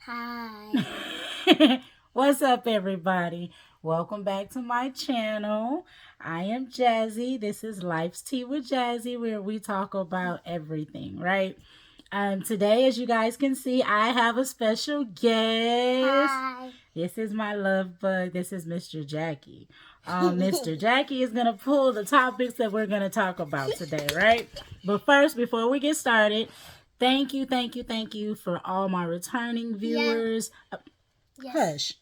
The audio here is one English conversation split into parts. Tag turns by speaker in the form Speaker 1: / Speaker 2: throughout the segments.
Speaker 1: Hi.
Speaker 2: What's up, everybody? Welcome back to my channel. I am Jazzy. This is Life's Tea with Jazzy, where we talk about everything, right? Today, as you guys can see, I have a special guest.
Speaker 1: Hi.
Speaker 2: This is my love bug. This is Mr. Jackie. Mr. Jackie is going to pull the topics that we're going to talk about today, right? But first, before we get started, thank you for all my returning viewers.
Speaker 1: Yes.
Speaker 2: Hush.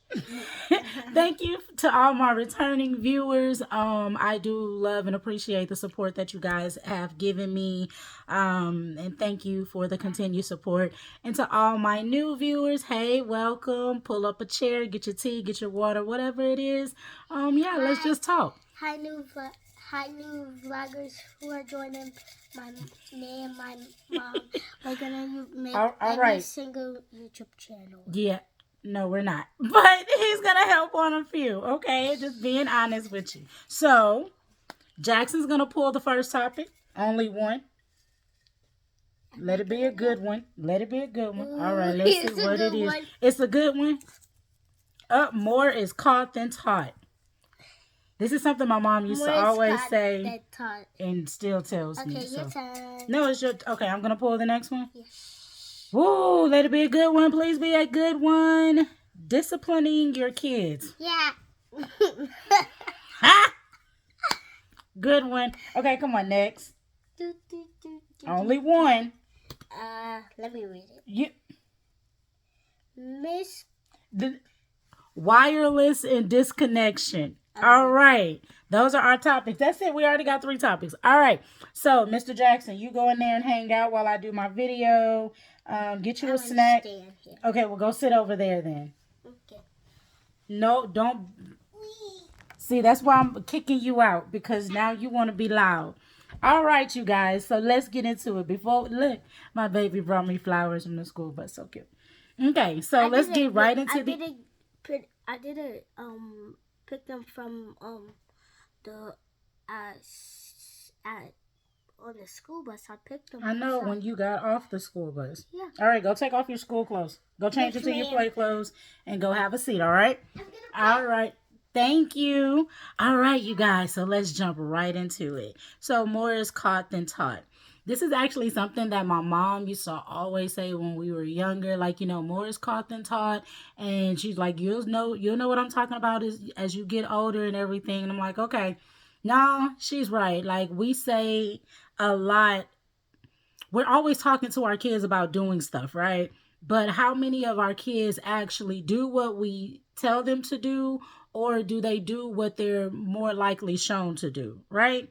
Speaker 2: Thank you to all my returning viewers. I do love and appreciate the support that you guys have given me. And thank you for the continued support. And to all my new viewers, hey, welcome. Pull up a chair, get your tea, get your water, whatever it is. Yeah, let's just talk.
Speaker 1: Hi, new vloggers who are joining me and my mom. We're gonna make every
Speaker 2: right.
Speaker 1: single YouTube channel.
Speaker 2: Yeah. No, we're not. But he's going to help on a few, okay? Just being honest with you. So, Jackson's going to pull the first topic. Only one. Let it be a good one. Let it be a good one. All right, let's see what it is. It's a good one. More is caught than taught. This is something my mom used to always say and still tells me.
Speaker 1: Okay, your turn.
Speaker 2: No, it's your... Okay, I'm going to pull the next one.
Speaker 1: Yes.
Speaker 2: Woo, let it be a good one. Please be a good one. Disciplining your kids.
Speaker 1: Yeah.
Speaker 2: Ha! Good one. Okay, come on, next. Only one.
Speaker 1: Let me read it.
Speaker 2: You,
Speaker 1: The
Speaker 2: wireless and disconnection. All right. Those are our topics. That's it. We already got 3 topics. All right. So, Mr. Jackson, you go in there and hang out while I do my video. Get you a snack. Okay, well, go sit over there then.
Speaker 1: Okay.
Speaker 2: No, don't. See, that's why I'm kicking you out, because now you want to be loud. All right, you guys. So let's get into it. Look, my baby brought me flowers from the school bus. So cute. Okay, so let's get right into
Speaker 1: I didn't pick them from the on the school bus. I picked them.
Speaker 2: I know when you got off the school bus.
Speaker 1: Yeah.
Speaker 2: All right, go take off your school clothes. Go change into your play clothes and go have a seat, all right? All right. Thank you. All right, you guys. So let's jump right into it. So more is caught than taught. This is actually something that my mom used to always say when we were younger. Like, more is caught than taught. And she's like, you'll know what I'm talking about as you get older and everything. And I'm like, okay. No, she's right. Like, we say a lot. We're always talking to our kids about doing stuff, right? But how many of our kids actually do what we tell them to do, or do they do what they're more likely shown to do, right?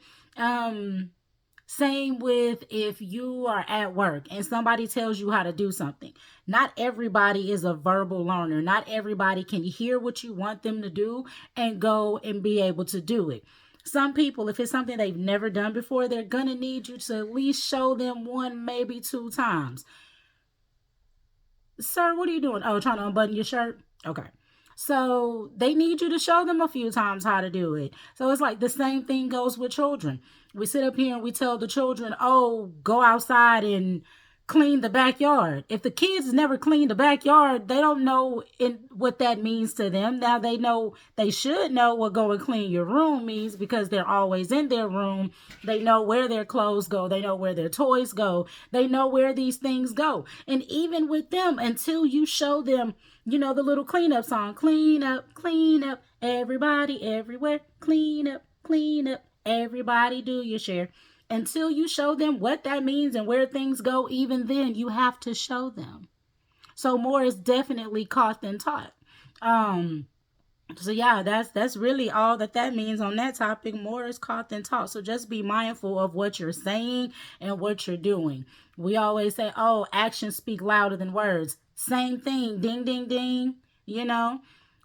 Speaker 2: Same with if you are at work and somebody tells you how to do something. Not everybody is a verbal learner. Not everybody can hear what you want them to do and go and be able to do it. Some people, if it's something they've never done before, they're going to need you to at least show them 1, maybe 2 times. Sir, what are you doing? Oh, trying to unbutton your shirt? Okay. So they need you to show them a few times how to do it. So it's like the same thing goes with children. We sit up here and we tell the children, oh, go outside and clean the backyard. If the kids never clean the backyard, they don't know what that means to them. Now they should know what go and clean your room means, because they're always in their room. They know where their clothes go. They know where their toys go. They know where these things go. And even with them, until you show them, the little cleanup song, clean up, everybody, everywhere, clean up, everybody do your share. Until you show them what that means and where things go, even then you have to show them. So more is definitely caught than taught. So yeah, that's really all that means on that topic. More is caught than taught. So just be mindful of what you're saying and what you're doing. We always say, oh, actions speak louder than words. Same thing. Ding, ding, ding.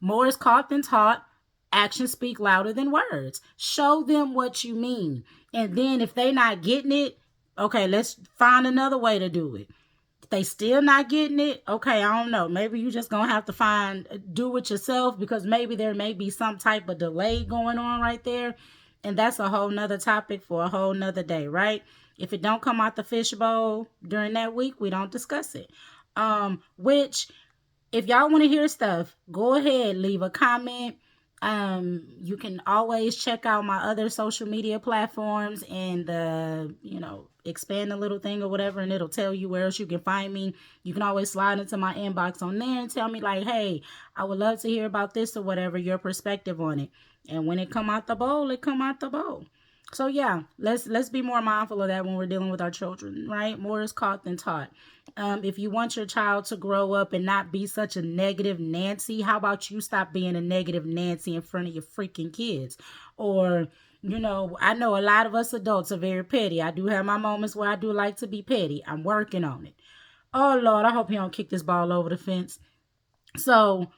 Speaker 2: More is caught than taught. Actions speak louder than words. Show them what you mean. And then if they're not getting it, okay, let's find another way to do it. If they still not getting it, okay, I don't know. Maybe you just going to have to do it yourself, because maybe there may be some type of delay going on right there. And that's a whole nother topic for a whole nother day, right? If it don't come out the fishbowl during that week, we don't discuss it. Which if y'all want to hear stuff, go ahead, leave a comment. You can always check out my other social media platforms and expand the little thing or whatever, and it'll tell you where else you can find me. You can always slide into my inbox on there and tell me like, hey, I would love to hear about this or whatever, your perspective on it. And when it come out the bowl, it come out the bowl. So yeah, let's be more mindful of that when we're dealing with our children, right? More is caught than taught. If you want your child to grow up and not be such a negative Nancy, how about you stop being a negative Nancy in front of your freaking kids? Or, I know a lot of us adults are very petty. I do have my moments where I do like to be petty. I'm working on it. Oh Lord, I hope he don't kick this ball over the fence. So,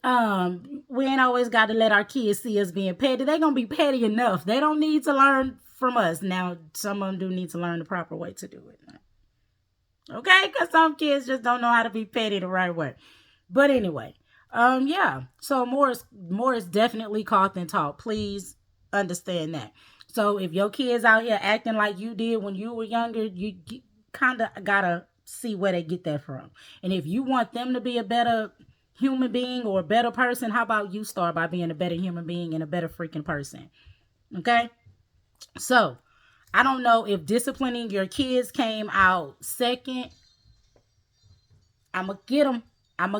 Speaker 2: we ain't always got to let our kids see us being petty. They gonna be petty enough. They don't need to learn from us. Now, some of them do need to learn the proper way to do it. Okay, because some kids just don't know how to be petty the right way. But anyway, yeah. So more is definitely caught than taught. Please understand that. So if your kids out here acting like you did when you were younger, you kind of gotta see where they get that from. And if you want them to be a better human being or a better person, how about you start by being a better human being and a better freaking person? Okay? So, I don't know if disciplining your kids came out second. I'm going to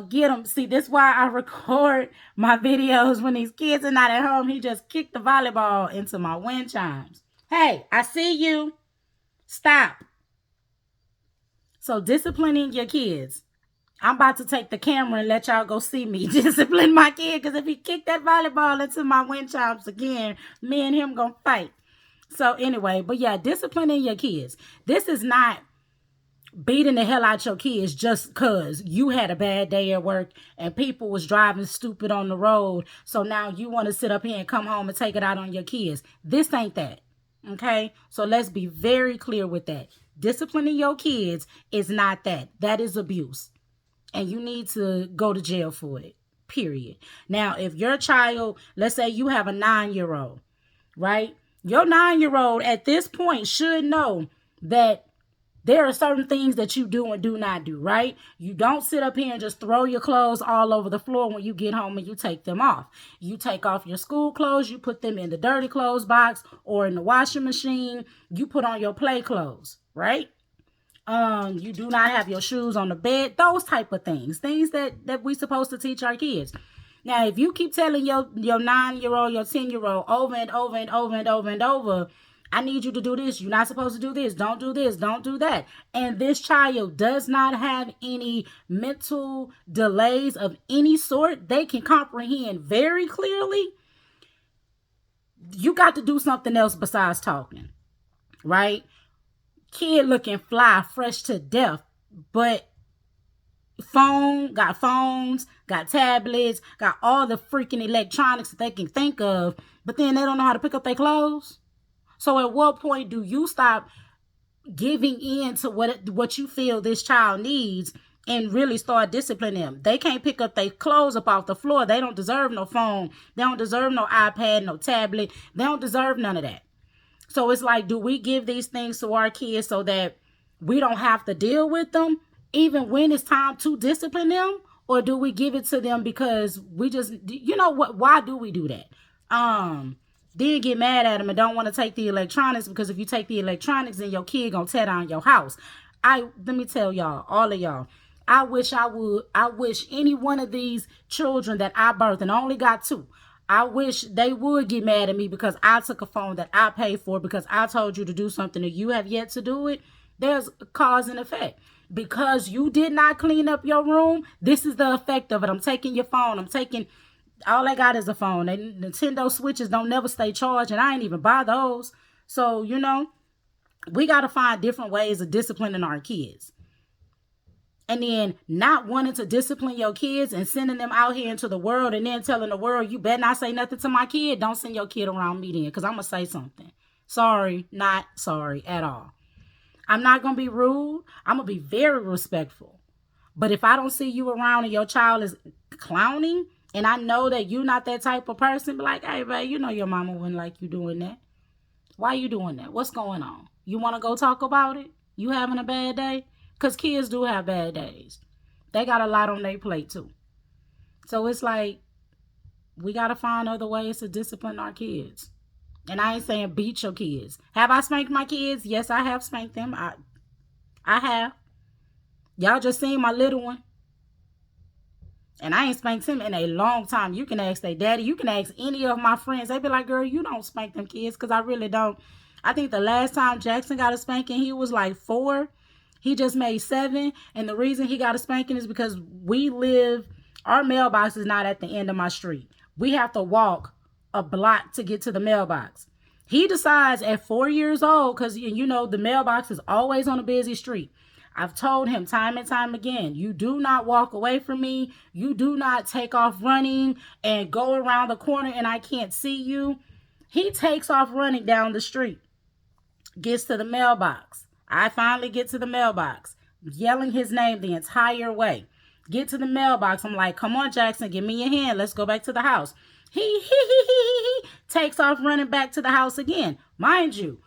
Speaker 2: get them. See, this is why I record my videos when these kids are not at home. He just kicked the volleyball into my wind chimes. Hey, I see you. Stop. So, disciplining your kids. I'm about to take the camera and let y'all go see me discipline my kid. Because if he kicked that volleyball into my wind chimes again, me and him going to fight. So anyway, but yeah, disciplining your kids. This is not beating the hell out your kids just because you had a bad day at work and people was driving stupid on the road. So now you want to sit up here and come home and take it out on your kids. This ain't that. Okay? So let's be very clear with that. Disciplining your kids is not that. That is abuse. And you need to go to jail for it. Period. Now, if your child, let's say you have a 9-year-old, right? Your 9-year-old at this point should know that there are certain things that you do and do not do, right? You don't sit up here and just throw your clothes all over the floor when you get home and you take them off. You take off your school clothes, you put them in the dirty clothes box or in the washing machine. You put on your play clothes, right? You do not have your shoes on the bed, those type of things that we supposed to teach our kids. Now, if you keep telling your 9-year-old, your 10-year-old over and over and over and over and over, I need you to do this. You're not supposed to do this. Don't do this. Don't do that. And this child does not have any mental delays of any sort. They can comprehend very clearly. You got to do something else besides talking, right? Kid looking fly, fresh to death, but got phones, got tablets, got all the freaking electronics that they can think of, but then they don't know how to pick up their clothes. So at what point do you stop giving in to what you feel this child needs and really start disciplining them? They can't pick up their clothes up off the floor. They don't deserve no phone. They don't deserve no iPad, no tablet. They don't deserve none of that. So it's like, do we give these things to our kids so that we don't have to deal with them even when it's time to discipline them? Or do we give it to them because we just, why do we do that? Then get mad at them and don't want to take the electronics, because if you take the electronics, then your kid gonna tear down your house. Let me tell y'all, all of y'all, I wish any one of these children that I birthed, and I only got 2, I wish they would get mad at me because I took a phone that I paid for because I told you to do something and you have yet to do it. There's a cause and effect. Because you did not clean up your room, this is the effect of it. I'm taking your phone. All I got is a phone. And Nintendo Switches don't never stay charged, and I ain't even buy those. So, we got to find different ways of disciplining our kids. And then not wanting to discipline your kids and sending them out here into the world and then telling the world, you better not say nothing to my kid. Don't send your kid around me then, because I'm going to say something. Sorry, not sorry at all. I'm not going to be rude. I'm going to be very respectful. But if I don't see you around and your child is clowning, and I know that you're not that type of person, be like, hey, babe, your mama wouldn't like you doing that. Why you doing that? What's going on? You want to go talk about it? You having a bad day? Because kids do have bad days. They got a lot on their plate too. So it's like we got to find other ways to discipline our kids. And I ain't saying beat your kids. Have I spanked my kids? Yes, I have spanked them. I have. Y'all just seen my little one. And I ain't spanked him in a long time. You can ask their daddy. You can ask any of my friends. They be like, girl, you don't spank them kids. Because I really don't. I think the last time Jackson got a spanking, he was like 4. He just made 7. And the reason he got a spanking is because our mailbox is not at the end of my street. We have to walk a block to get to the mailbox. He decides at 4 years old, because, you know, the mailbox is always on a busy street. I've told him time and time again, you do not walk away from me. You do not take off running and go around the corner and I can't see you. He takes off running down the street, gets to the mailbox. I finally get to the mailbox, yelling his name the entire way. Get to the mailbox. I'm like, come on, Jackson, give me your hand. Let's go back to the house. He takes off running back to the house again. Mind you,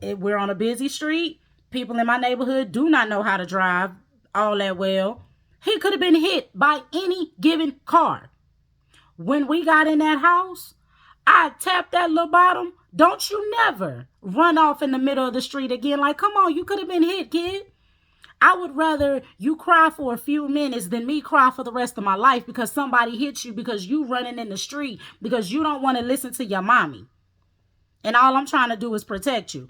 Speaker 2: we're on a busy street. People in my neighborhood do not know how to drive all that well. He could have been hit by any given car. When we got in that house, I tapped that little bottom. Don't you never run off in the middle of the street again. Like, come on, you could have been hit, kid. I would rather you cry for a few minutes than me cry for the rest of my life because somebody hit you because you running in the street because you don't want to listen to your mommy. And all I'm trying to do is protect you.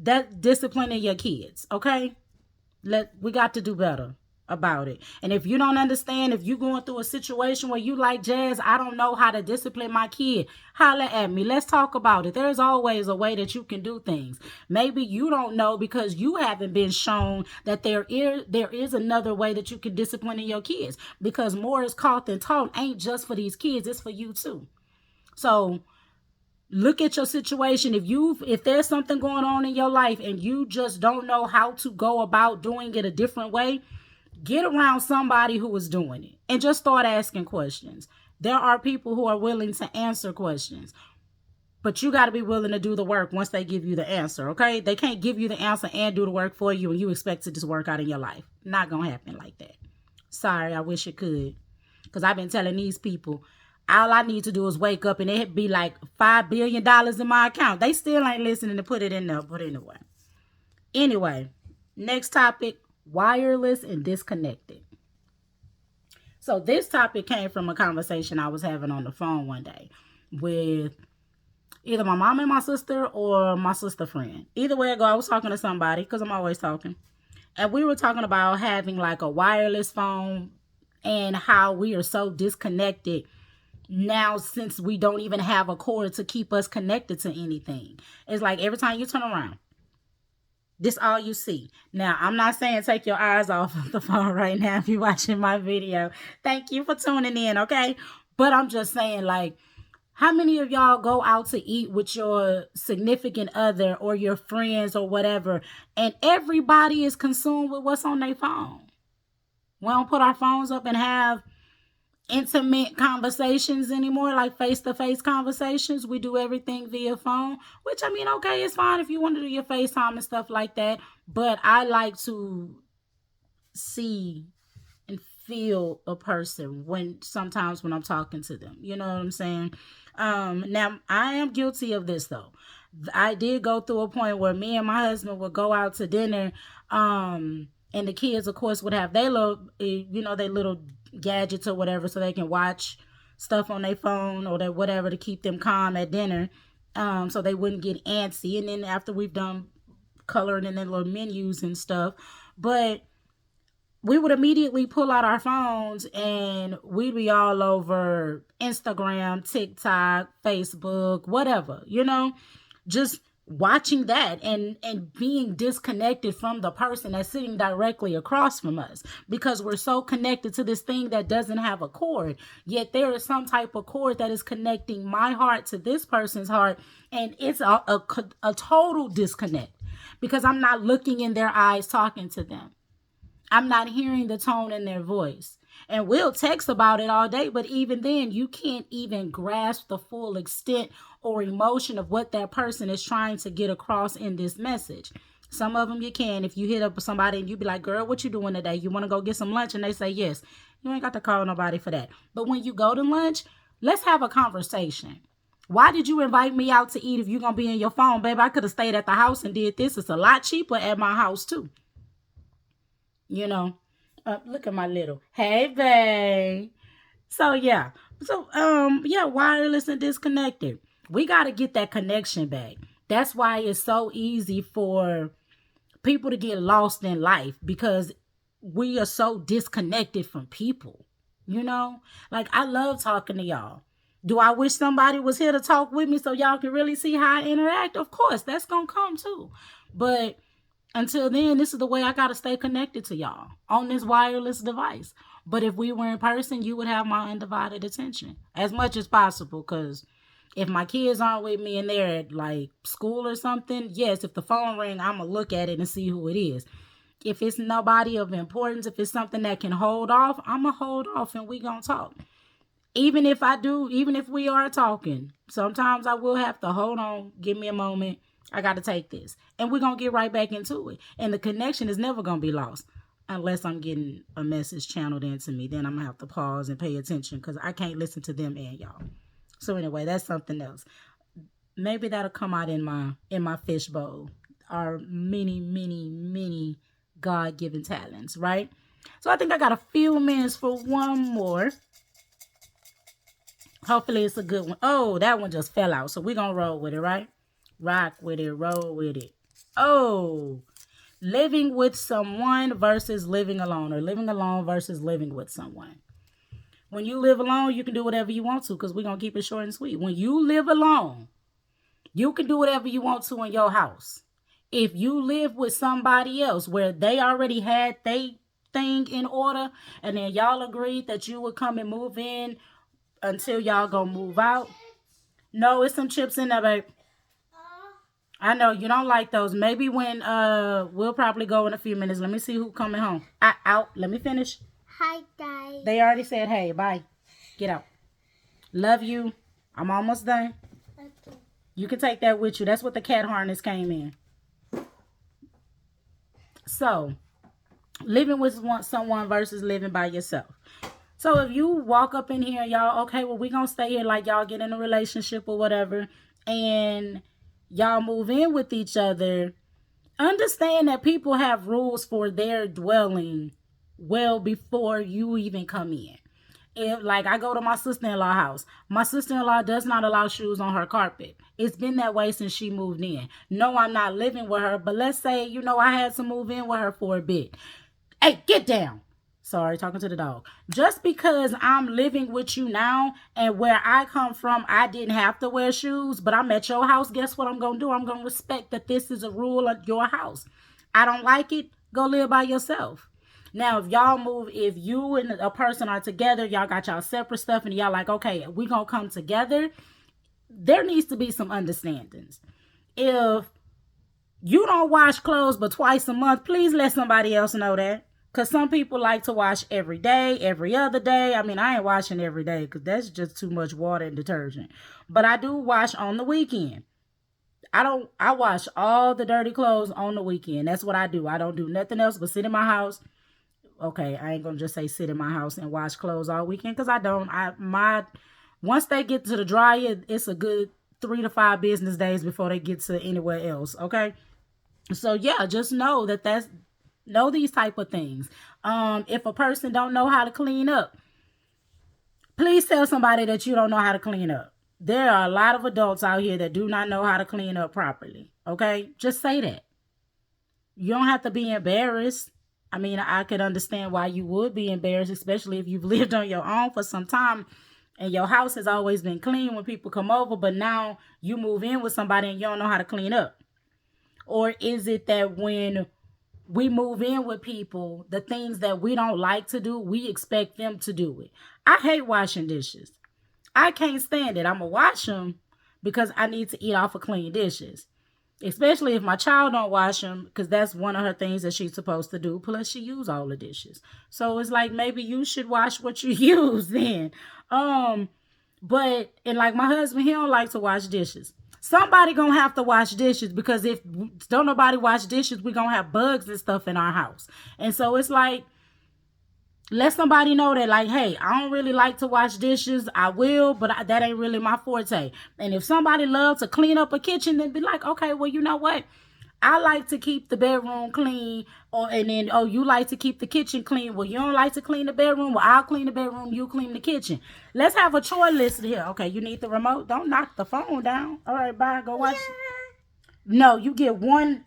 Speaker 2: That disciplining your kids, okay? We got to do better about it. And if you don't understand, if you're going through a situation where you like, Jazz, I don't know how to discipline my kid, holler at me. Let's talk about it. There's always a way that you can do things. Maybe you don't know because you haven't been shown that there is another way that you can discipline your kids. Because more is caught than taught ain't just for these kids, it's for you too. So look at your situation. If there's something going on in your life and you just don't know how to go about doing it a different way, get around somebody who is doing it and just start asking questions. There are people who are willing to answer questions, but you got to be willing to do the work once they give you the answer, okay? They can't give you the answer and do the work for you and you expect it to work out in your life. Not going to happen like that. Sorry, I wish it could. Because I've been telling these people, all I need to do is wake up and it'd be like $5 billion in my account. They still ain't listening to put it in there. But anyway, next topic, wireless and disconnected. So this topic came from a conversation I was having on the phone one day with either my mom and my sister or my sister friend. Either way I go, I was talking to somebody because I'm always talking. And we were talking about having like a wireless phone and how we are so disconnected now since we don't even have a cord to keep us connected to anything. It's like every time you turn around, this all you see. Now, I'm not saying take your eyes off of the phone right now if you're watching my video. Thank you for tuning in, okay? But I'm just saying, like, how many of y'all go out to eat with your significant other or your friends or whatever, and everybody is consumed with what's on their phone? We don't put our phones up and have intimate conversations anymore, like face-to-face conversations. We do everything via phone, which, I mean, okay, it's fine if you want to do your FaceTime and stuff like that, but I like to see and feel a person sometimes when I'm talking to them. You know what I'm saying? Now, I am guilty of this, though. I did go through a point where me and my husband would go out to dinner, and the kids, of course, would have their little gadgets or whatever so they can watch stuff on their phone or their whatever to keep them calm at dinner, so they wouldn't get antsy. And then after we've done coloring in their little menus and stuff, but we would immediately pull out our phones and we'd be all over Instagram, TikTok, Facebook, whatever, just watching that and being disconnected from the person that's sitting directly across from us because we're so connected to this thing that doesn't have a cord. Yet there is some type of cord that is connecting my heart to this person's heart, and it's a total disconnect because I'm not looking in their eyes talking to them. I'm not hearing the tone in their voice. And we'll text about it all day, but even then, you can't even grasp the full extent or emotion of what that person is trying to get across in this message. Some of them you can. If you hit up with somebody and you be like, girl, what you doing today? You want to go get some lunch? And they say yes. You ain't got to call nobody for that. But when you go to lunch, let's have a conversation. Why did you invite me out to eat if you're going to be in your phone? Babe, I could have stayed at the house and did this. It's a lot cheaper at my house too. You know, look at my little, hey, babe. So, yeah. Yeah, wireless and disconnected. We got to get that connection back. That's why it's so easy for people to get lost in life, because we are so disconnected from people. You know, like I love talking to y'all. Do I wish somebody was here to talk with me so y'all can really see how I interact? Of course, that's going to come too. But until then, this is the way I got to stay connected to y'all on this wireless device. But if we were in person, you would have my undivided attention as much as possible. Because if my kids aren't with me and they're at like school or something, yes, if the phone ring, I'm going to look at it and see who it is. If it's nobody of importance, if it's something that can hold off, I'm going to hold off and we going to talk. Even if we are talking, sometimes I will have to hold on, give me a moment. I got to take this. And we're going to get right back into it. And the connection is never going to be lost unless I'm getting a message channeled into me. Then I'm going to have to pause and pay attention because I can't listen to them and y'all. So anyway, that's something else. Maybe that'll come out in my fishbowl. Our many God-given talents, right? So I think I got a few minutes for one more. Hopefully it's a good one. Oh, that one just fell out. So we're going to roll with it, right? Rock with it, roll with it. Oh, living with someone versus living alone, or living alone versus living with someone. When you live alone, you can do whatever you want to, because we're going to keep it short and sweet. When you live alone, you can do whatever you want to in your house. If you live with somebody else where they already had their thing in order, and then y'all agreed that you would come and move in until y'all gonna move out. No, it's some chips in there, babe. I know you don't like those. Maybe when we'll probably go in a few minutes. Let me see who coming home. Out. Let me finish.
Speaker 1: Hi, guys.
Speaker 2: They already said hey. Bye. Get out. Love you. I'm almost done.
Speaker 1: Okay.
Speaker 2: You can take that with you. That's what the cat harness came in. So, living with someone versus living by yourself. So if you walk up in here, y'all, okay, well, we going to stay here like y'all get in a relationship or whatever, and y'all move in with each other, understand that people have rules for their dwelling well before you even come in. If, like, I go to my sister-in-law house. My sister-in-law does not allow shoes on her carpet. It's been that way since she moved in. No, I'm not living with her, but let's say, I had to move in with her for a bit. Hey, get down. Sorry, talking to the dog. Just because I'm living with you now and where I come from, I didn't have to wear shoes, but I'm at your house. Guess what I'm going to do? I'm going to respect that this is a rule of your house. I don't like it. Go live by yourself. Now, if you and a person are together, y'all got y'all separate stuff and y'all like, okay, we going to come together. There needs to be some understandings. If you don't wash clothes but twice a month, please let somebody else know that. Because some people like to wash every day, every other day. I mean, I ain't washing every day because that's just too much water and detergent. But I do wash on the weekend. I wash all the dirty clothes on the weekend. That's what I do. I don't do nothing else but sit in my house. Okay, I ain't going to just say sit in my house and wash clothes all weekend because I don't. Once they get to the dryer, it's a good 3 to 5 business days before they get to anywhere else. Okay. So yeah, just know know these type of things. If a person don't know how to clean up, please tell somebody that you don't know how to clean up. There are a lot of adults out here that do not know how to clean up properly. Okay? Just say that. You don't have to be embarrassed. I mean, I could understand why you would be embarrassed, especially if you've lived on your own for some time and your house has always been clean when people come over, but now you move in with somebody and you don't know how to clean up. Or is it that when we move in with people, the things that we don't like to do, we expect them to do it? I hate washing dishes. I can't stand it. I'm going to wash them because I need to eat off of clean dishes. Especially if my child don't wash them, because that's one of her things that she's supposed to do. Plus, she use all the dishes. So it's like, maybe you should wash what you use then. But like my husband, he don't like to wash dishes. Somebody gonna have to wash dishes, because if don't nobody wash dishes, we gonna have bugs and stuff in our house. And so it's like, let somebody know that, like, hey, I don't really like to wash dishes. I will, but that ain't really my forte. And if somebody loves to clean up a kitchen, then be like, okay, well, you know what? I like to keep the bedroom clean, and then, oh, you like to keep the kitchen clean. Well, you don't like to clean the bedroom. Well, I'll clean the bedroom. You clean the kitchen. Let's have a chore list here. Okay, you need the remote. Don't knock the phone down. All right, bye. Go watch. No, you get one,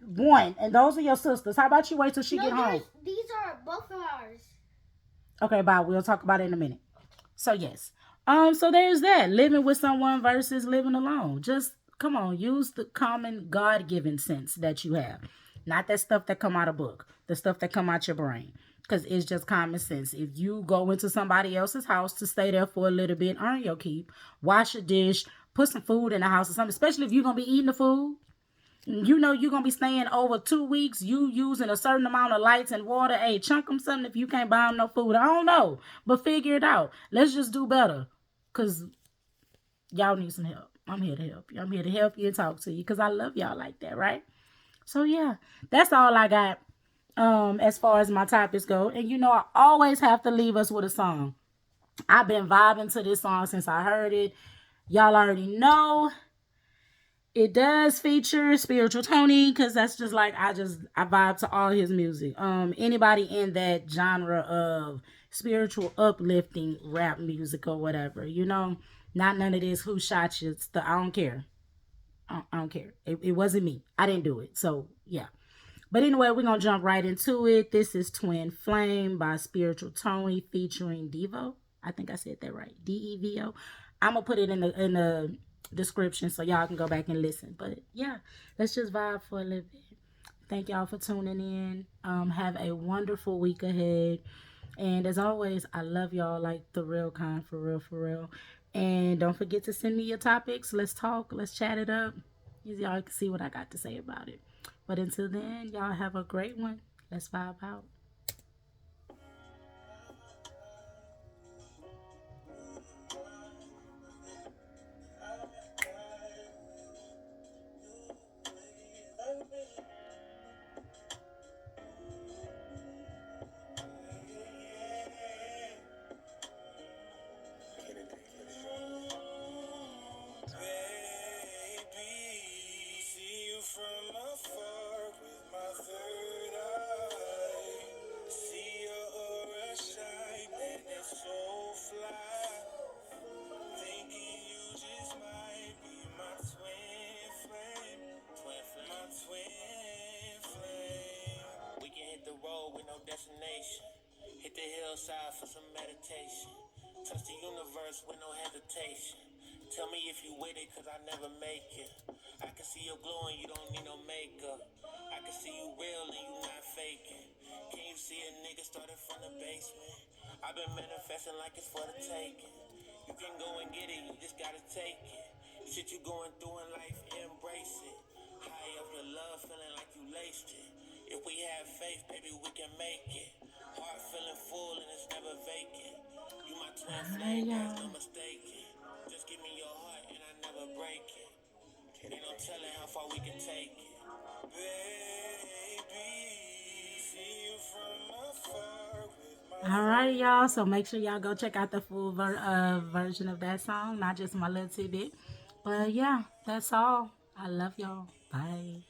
Speaker 2: and those are your sisters. How about you wait till she get home?
Speaker 1: These are both of ours.
Speaker 2: Okay, bye. We'll talk about it in a minute. So yes. So there's that. Living with someone versus living alone. Just come on, use the common God-given sense that you have. Not that stuff that come out of book. The stuff that come out your brain. Because it's just common sense. If you go into somebody else's house to stay there for a little bit, earn your keep. Wash a dish. Put some food in the house or something. Especially if you're going to be eating the food. You know you're going to be staying over 2 weeks. You using a certain amount of lights and water. Hey, chunk them something if you can't buy them no food. I don't know. But figure it out. Let's just do better. Because y'all need some help. I'm here to help you. I'm here to help you and talk to you. Because I love y'all like that, right? So, yeah. That's all I got as far as my topics go. And, you know, I always have to leave us with a song. I've been vibing to this song since I heard it. Y'all already know. It does feature Spiritual Tony, because that's just like, I vibe to all his music. Anybody in that genre of spiritual uplifting rap music or whatever, you know, not none of this who shot you. I don't care. I don't care. It wasn't me. I didn't do it. So yeah. But anyway, we're gonna jump right into it. This is Twin Flame by Spiritual Tony featuring Devo. I think I said that right. Devo. I'm gonna put it in the description so y'all can go back and listen. But yeah, let's just vibe for a little bit. Thank y'all for tuning in. Have a wonderful week ahead. And as always, I love y'all like the real kind, for real, for real. And don't forget to send me your topics. Let's talk. Let's chat it up. Y'all can see what I got to say about it. But until then, y'all have a great one. Let's vibe out.
Speaker 3: Destination. Hit the hillside for some meditation. Touch the universe with no hesitation. Tell me if you with it, cause I never make it. I can see you glowing, you don't need no makeup. I can see you real and you not faking. Can you see a nigga started from the basement? I've been manifesting like it's for the taking. You can go and get it, you just gotta take it. Shit you going through in life, embrace it. High up your love, feeling like you laced it. If we have faith, baby, we can make it. Heart feeling full and it's never vacant. You my twin flame, there's no mistaking. Just give me your heart and I never break it. Ain't no telling how far we can take it. Baby, see you from afar with my
Speaker 2: All right, y'all. So make sure y'all go check out the full version of that song, not just my little tidbit. But yeah, that's all. I love y'all. Bye.